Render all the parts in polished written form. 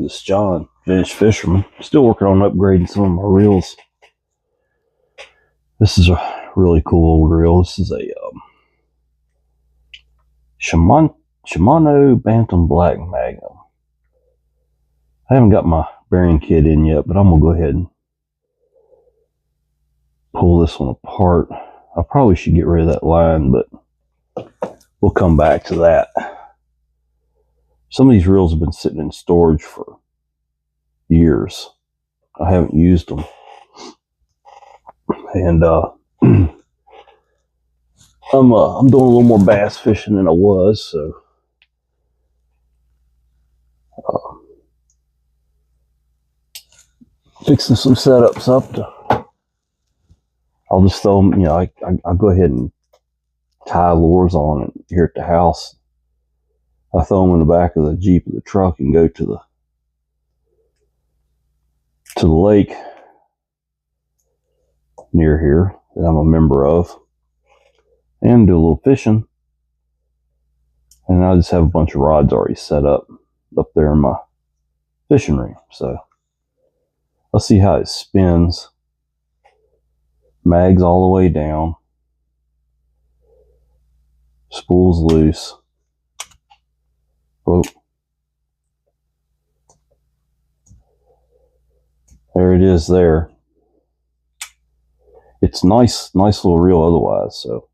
This is John, Finished Fisherman. Still working on upgrading some of my reels. This is a really cool old reel. This is a Shimano Black Magnum. I haven't got my bearing kit in yet, but I'm going to go ahead and pull this one apart. I probably should get rid of that line, but we'll come back to that. Some of these reels have been sitting in storage for years. I haven't used them. And I'm doing a little more bass fishing than I was, so fixing some setups up. I'll just throw them, you know, I'll go ahead and tie lures on it here at the house. I throw them in the back of the Jeep or the truck and go to the lake near here that I'm a member of and do a little fishing. And I just have a bunch of rods already set up there in my fishing ring. So I'll see how it spins. Mag's all the way down. Spool's loose. Whoa. There it is there. It's nice little reel otherwise, so.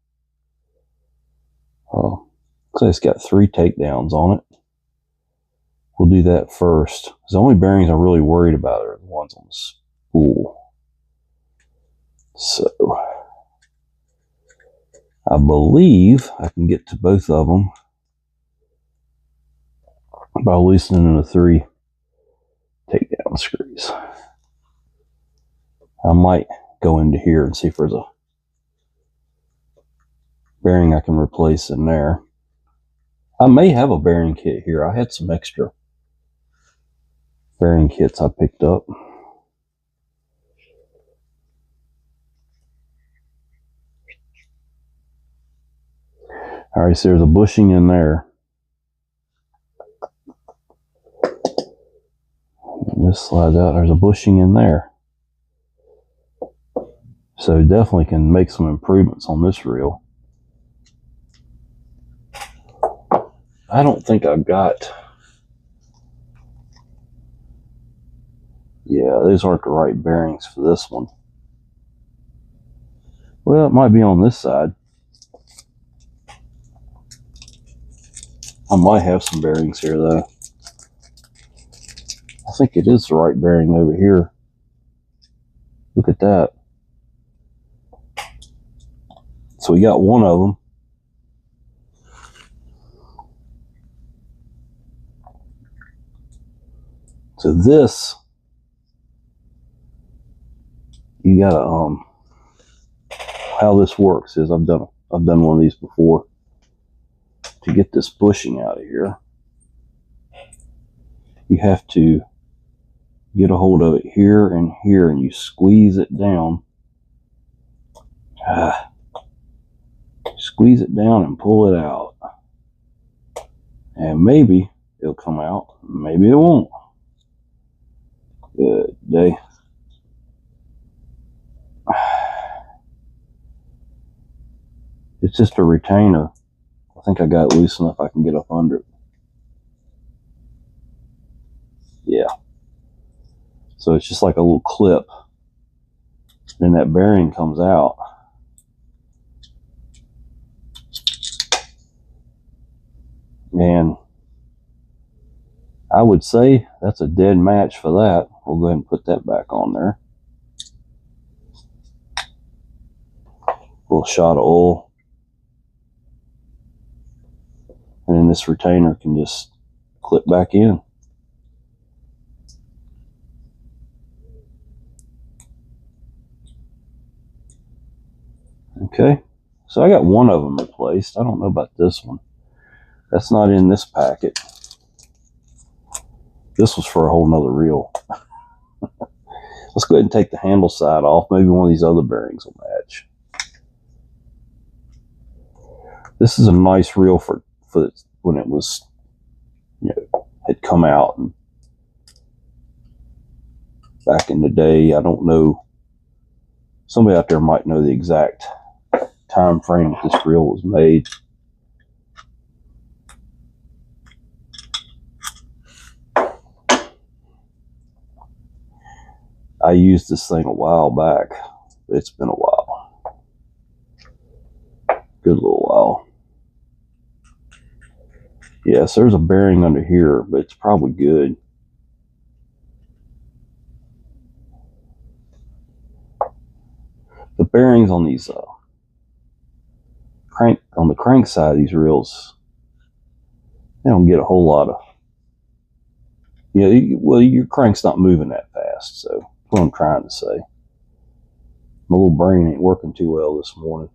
Looks like it's got 3 takedowns on it. We'll do that first. The only bearings I'm really worried about are the ones on the spool. So, I believe I can get to both of them by loosening the 3 takedown screws. I might go into here and see if there's a bearing I can replace in there. I may have a bearing kit here. I had some extra bearing kits I picked up. Alright, so there's a bushing in there. This slides out. There's a bushing in there. So definitely can make some improvements on this reel. I don't think I've got... Yeah, those aren't the right bearings for this one. Well, it might be on this side. I might have some bearings here though. I think it is the right bearing over here. Look at that. So we got one of them. So this, you gotta how this works is I've done one of these before. To get this bushing out of here, you have to get a hold of it here and here, and you squeeze it down. Squeeze it down and pull it out. And maybe it'll come out, maybe it won't. Good day. It's just a retainer. I think I got it loose enough I can get up under it. Yeah. So it's just like a little clip. Then that bearing comes out. And I would say that's a dead match for that. We'll go ahead and put that back on there. A little shot of oil. And then this retainer can just clip back in. Okay, so I got one of them replaced. I don't know about this one. That's not in this packet. This was for a whole nother reel. Let's go ahead and take the handle side off. Maybe one of these other bearings will match. This is a nice reel for when it was, you know, had come out and back in the day. I don't know. Somebody out there might know the exact time frame that this reel was made. I used this thing a while back. It's been a while. Good little while. Yes, there's a bearing under here, but it's probably good. The bearings on these on the crank side of these reels, they don't get a whole lot of, well, your crank's not moving that fast, so that's what I'm trying to say. My little brain ain't working too well this morning.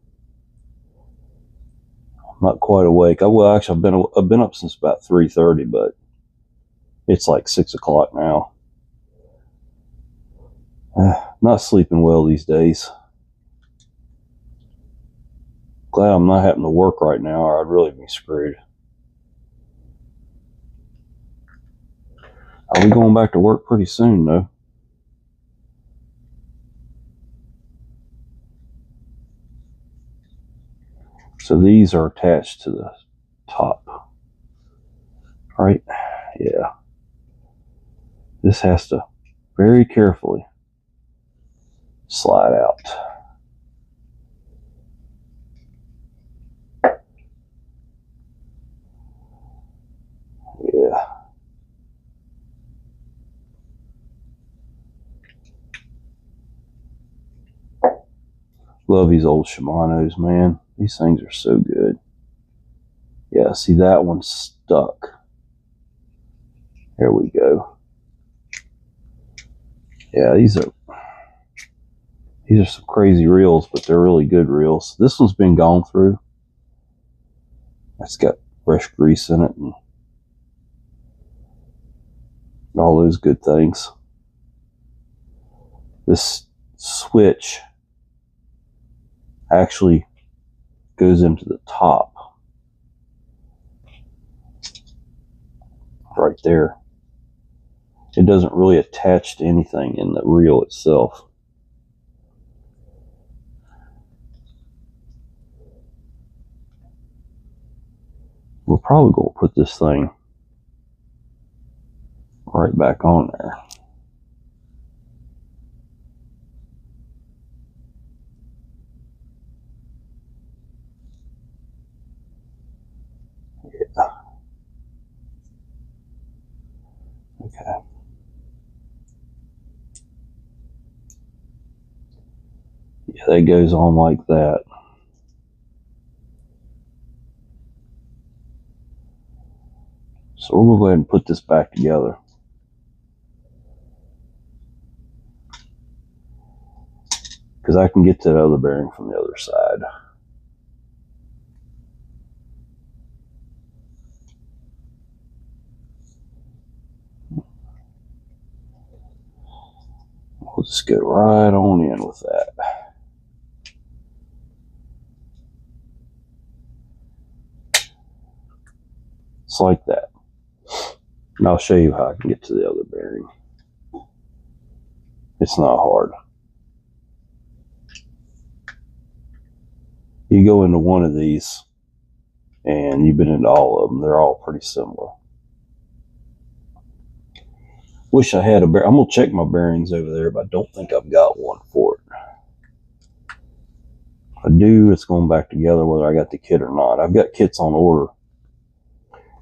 I'm not quite awake. Actually, I've been up since about 3:30, but it's like 6 o'clock now. Not sleeping well these days. Glad I'm not having to work right now, or I'd really be screwed. I'll be going back to work pretty soon, though. So these are attached to the top, right? Yeah. This has to very carefully slide out. Yeah. Love these old Shimanos, man. These things are so good. Yeah, see, that one's stuck. There we go. Yeah, these are some crazy reels, but they're really good reels. This one's been gone through. It's got fresh grease in it and all those good things. This switch actually goes into the top right there. It doesn't really attach to anything in the reel itself. We're probably going to put this thing right back on there. Yeah. Okay. Yeah, that goes on like that. So we're going to go ahead and put this back together. Because I can get to the other bearing from the other side. We'll just get right on in with that. It's like that. And I'll show you how I can get to the other bearing. It's not hard. You go into one of these, and you've been into all of them. They're all pretty similar. Wish I had a bearing. I'm going to check my bearings over there, but I don't think I've got one for it. If I do, it's going back together whether I got the kit or not. I've got kits on order.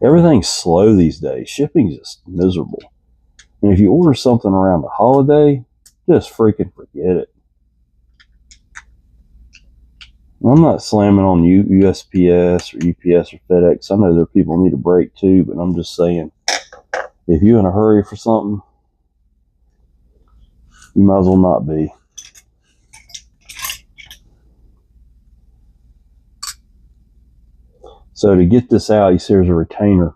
Everything's slow these days. Shipping's just miserable. And if you order something around the holiday, just freaking forget it. I'm not slamming on USPS or UPS or FedEx. I know there are people who need a break too, but I'm just saying, if you're in a hurry for something, you might as well not be. So to get this out, you see there's a retainer.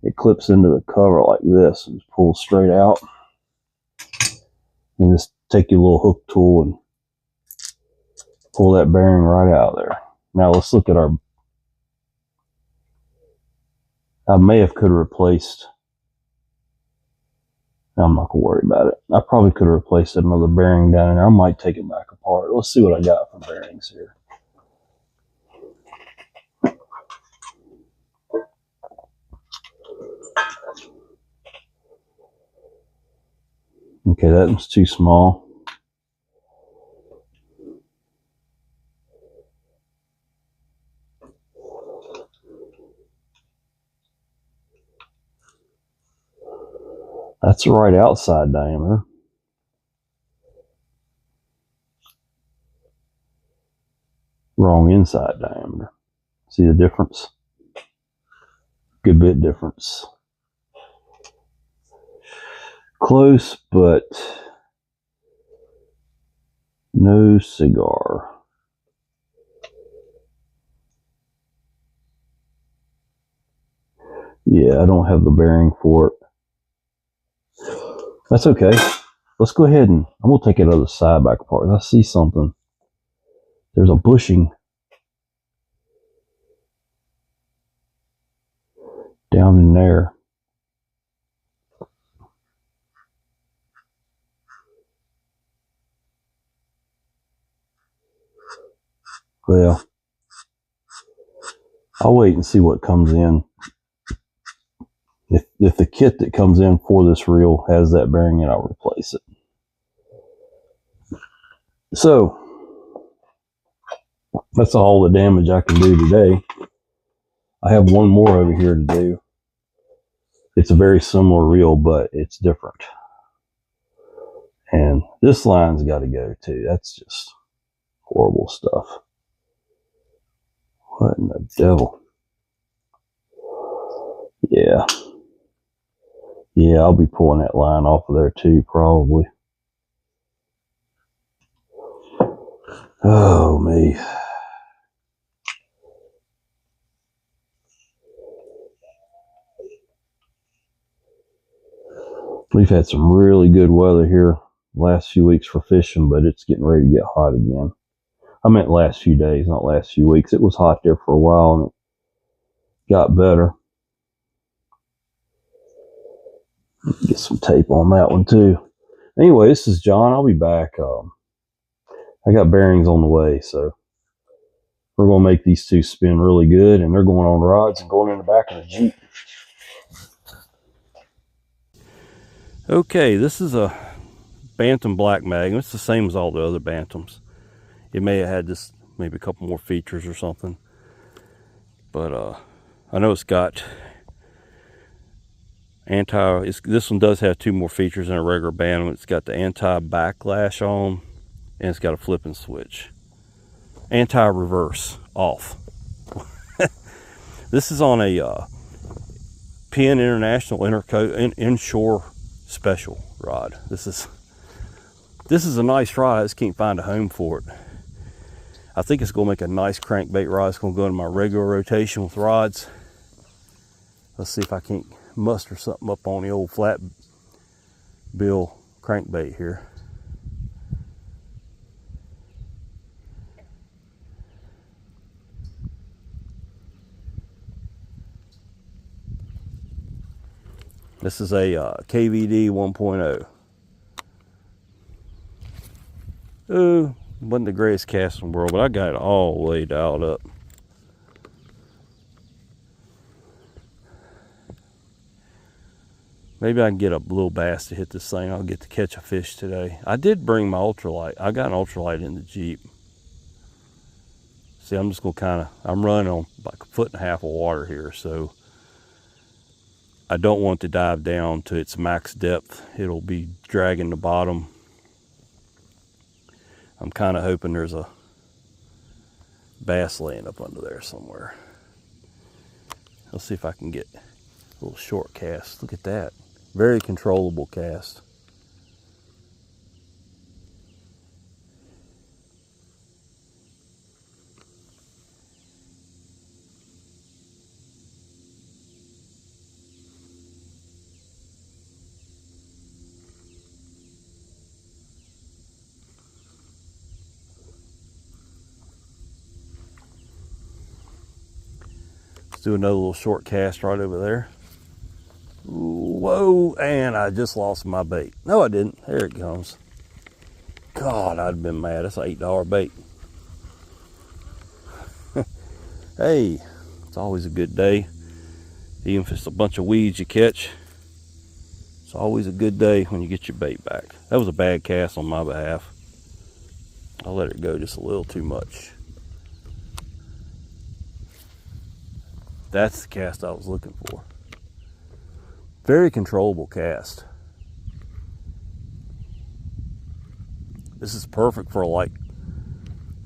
It clips into the cover like this and just pulls straight out. And just take your little hook tool and pull that bearing right out of there. Now let's look at our, I may have could have replaced I'm not gonna worry about it. I probably could have replaced another bearing down in there. I might take it back apart. Let's see what I got for bearings here. Okay, that was too small. That's the right outside diameter. Wrong inside diameter. See the difference? Good bit difference. Close, but no cigar. Yeah, I don't have the bearing for it. That's okay. Let's go ahead and I'm gonna take it other side back apart. I see something. There's a bushing down in there. Well, I'll wait and see what comes in. If the kit that comes in for this reel has that bearing in, I'll replace it. So that's all the damage I can do today. I have one more over here to do. It's a very similar reel, but it's different. And this line's got to go too. That's just horrible stuff. What in the devil? Yeah. Yeah, I'll be pulling that line off of there too, probably. Oh, me. We've had some really good weather here last few weeks for fishing, but it's getting ready to get hot again. I meant last few days, not last few weeks. It was hot there for a while and it got better. Get some tape on that one too. Anyway, this is John. I'll be back. I got bearings on the way, so we're going to make these two spin really good, and they're going on rods and going in the back of the Jeep. Okay, this is a Bantam Black Magnum. It's the same as all the other Bantams. It may have had just maybe a couple more features or something, but I know it's got this one does have two more features than a regular Bantam. It's got the anti-backlash on, and it's got a flipping switch. Anti-reverse off. This is on a Penn International Inshore Special rod. This is a nice rod. I just can't find a home for it. I think it's going to make a nice crankbait rod. It's going to go into my regular rotation with rods. Let's see if I can't muster something up on the old flat bill crankbait here. This is a KVD 1.0. Ooh, wasn't the greatest cast in the world, but I got it all the way dialed up. Maybe I can get a little bass to hit this thing. I'll get to catch a fish today. I did bring my ultralight. I got an ultralight in the Jeep. See, I'm just gonna I'm running on like 1.5 foot of water here, so I don't want to dive down to its max depth. It'll be dragging the bottom. I'm kind of hoping there's a bass laying up under there somewhere. Let's see if I can get a little short cast. Look at that. Very controllable cast. Let's do another little short cast right over there. Ooh. Whoa, and I just lost my bait. No, I didn't. There it comes. God, I'd have been mad. That's an $8 bait. Hey, it's always a good day. Even if it's a bunch of weeds you catch, it's always a good day when you get your bait back. That was a bad cast on my behalf. I let it go just a little too much. That's the cast I was looking for. Very controllable cast. This is perfect for a light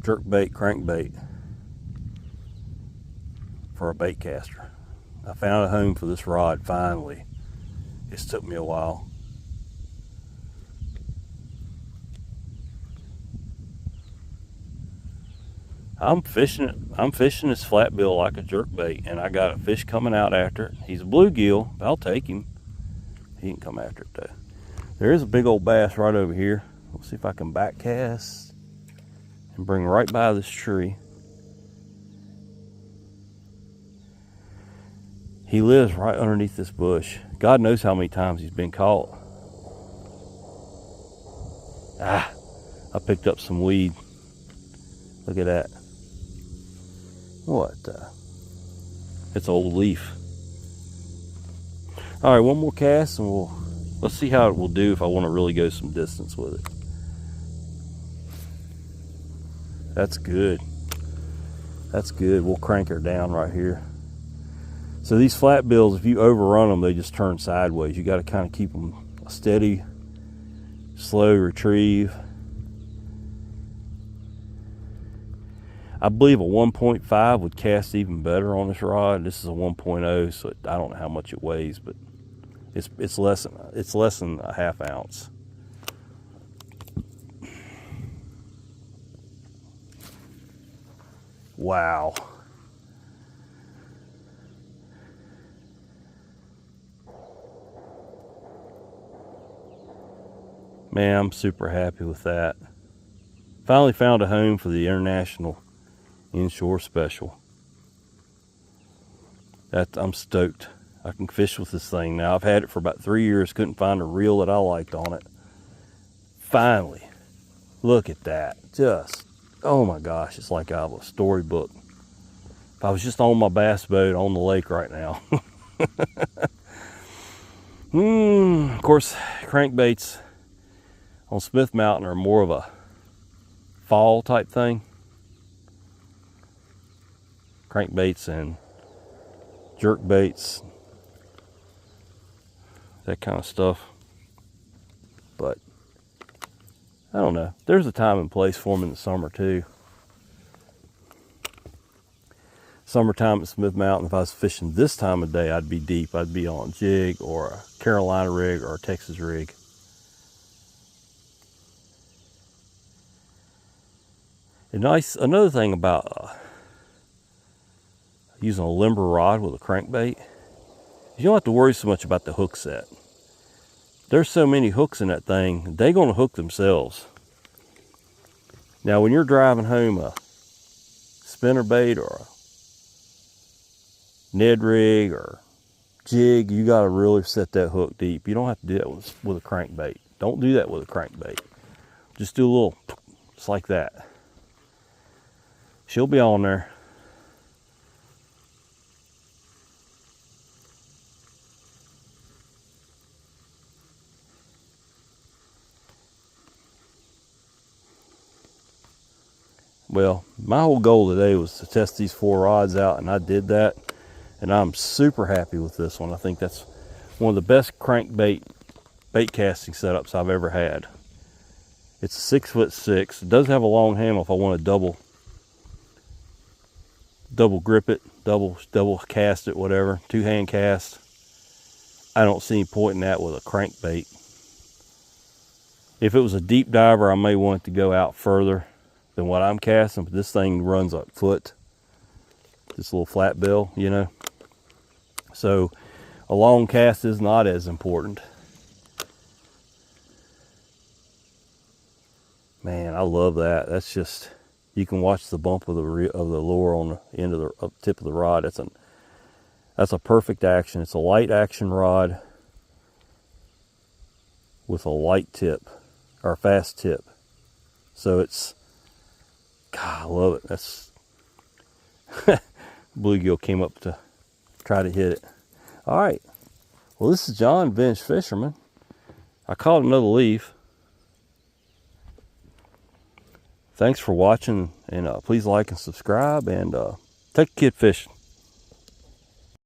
jerk bait, crankbait for a bait caster. I found a home for this rod finally. It's took me a while. I'm fishing this flatbill like a jerk bait, and I got a fish coming out after it. He's a bluegill. I'll take him. He can come after it though. There is a big old bass right over here. We'll see if I can back cast and bring right by this tree. He lives right underneath this bush. God knows how many times he's been caught. Ah, I picked up some weed. Look at that. What the? It's old leaf. All right, one more cast and let's see how it will do if I want to really go some distance with it. That's good. That's good. We'll crank her down right here. So these flat bills, if you overrun them, they just turn sideways. You got to kind of keep them a steady, slow retrieve. I believe a 1.5 would cast even better on this rod. This is a 1.0, so I don't know how much it weighs, but it's less than a half ounce. Wow. Man, I'm super happy with that. Finally found a home for the International Inshore Special. I'm stoked. I can fish with this thing now. I've had it for about 3 years. Couldn't find a reel that I liked on it. Finally. Look at that. Just, oh my gosh, it's like out of a storybook. If I was just on my bass boat on the lake right now. Of course, crankbaits on Smith Mountain are more of a fall type thing. Crankbaits and jerk baits, that kind of stuff. But I don't know. There's a time and place for them in the summer too. Summertime at Smith Mountain, if I was fishing this time of day, I'd be deep. I'd be on a jig or a Carolina rig or a Texas rig. Another thing about using a limber rod with a crankbait, you don't have to worry so much about the hook set. There's so many hooks in that thing, they're going to hook themselves. Now when you're driving home a spinnerbait or a Ned rig or jig, you got to really set that hook deep. You don't have to do that with a crankbait. Don't do that with a crankbait. Just do a little, just like that. She'll be on there. Well, my whole goal today was to test these 4 rods out, and I did that, and I'm super happy with this one. I think that's one of the best crankbait bait casting setups I've ever had. It's 6'6". It does have a long handle if I want to double grip it, double cast it, whatever, 2-hand cast. I don't see any point in that with a crankbait. If it was a deep diver, I may want it to go out further than what I'm casting, but this thing runs a foot, this little flat bill, you know. So a long cast is not as important. Man, I love that. That's just, you can watch the bump of the lure on the end of the tip of the rod. That's a perfect action. It's a light action rod. with a light tip or a fast tip. So it's, God, I love it. That's bluegill came up to try to hit it. All right. Well, this is John, Vintage Fisherman. I caught another leaf. Thanks for watching, and please like and subscribe, and take a kid fishing.